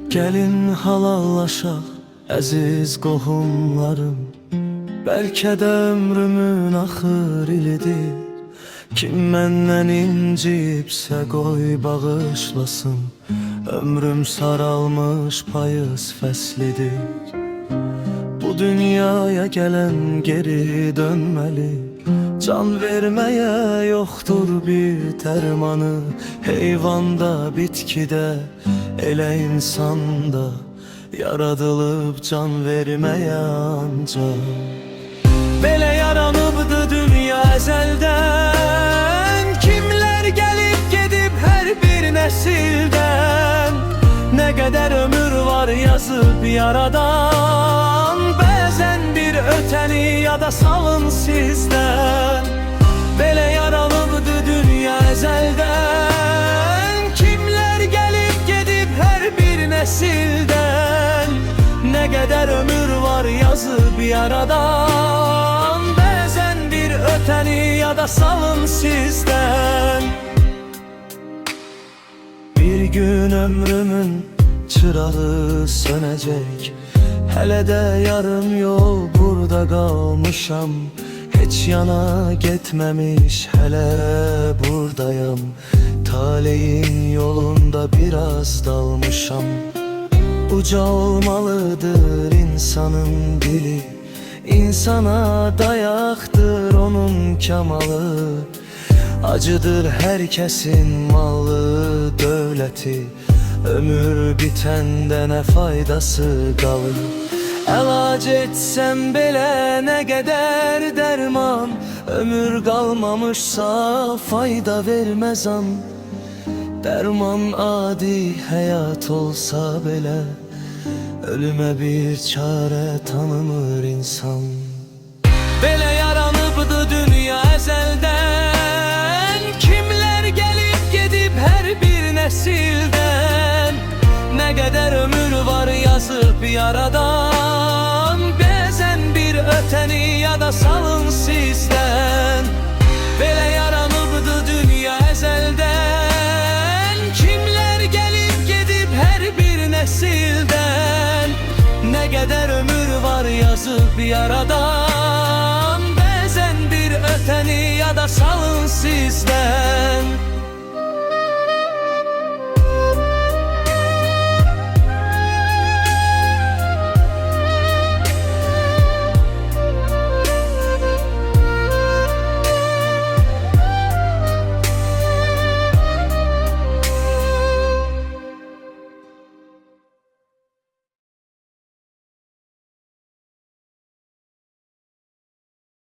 Gəlin halallaşaq əziz qohumlarım, bəlkə də ömrümün axır ilidir. Kim məndən inciyibsə qoy bağışlasın, ömrüm saralmış payız fəslidir. Bu dünyaya gələn geri dönməli, can verməyə yoxdur bir dərmanı. Heyvanda, bitkidə, elə insanda yaradılıb can verməyə ancaq. Belə yaranıbdı dünya əzəldən, kimlər gəlib gedib hər bir nəsildən. Nə qədər ömür var yazıb yaradan, bəzən bir ötəni yada salın sizdən. Belə yaranıbdı dünya əzəldən, kimlər gəlib gedib hər bir nəsildən. Nə qədər ömür var yazıb yaradan, bəzən bir ötəni yada salın sizdən. Bir gün ömrümün çırağı sönəcək, hələ də yarım yol burada qalmışam. Heç yana getməmiş hələ buradayam, taleyin yolunda biraz dalmışam. Uca olmalıdır insanın dili, insana dayaqdır onun kamalı. Acıdır herkesin malı dövləti, ömür bitəndə nə faydası qalır. Əlac etsəm belə nə qədər dərman, ömür qalmamışsa fayda verməzəm. Dərman adi həyat olsa belə, ölümə bir çarə tanımır insan. Belə yaranıbdı dünya əzəldən, kimlər gəlib gedib hər bir nəsildən. Nə qədər ömür var yazıb yaradan, bəzən bir ötəni yada salın sizdən. Belə yaranıbdı dünya əzəldən, kimlər gəlib gedib hər bir nəsildən. Nə qədər ömür var yazıb yaradan, bəzən bir ötəni yada salın sizdən.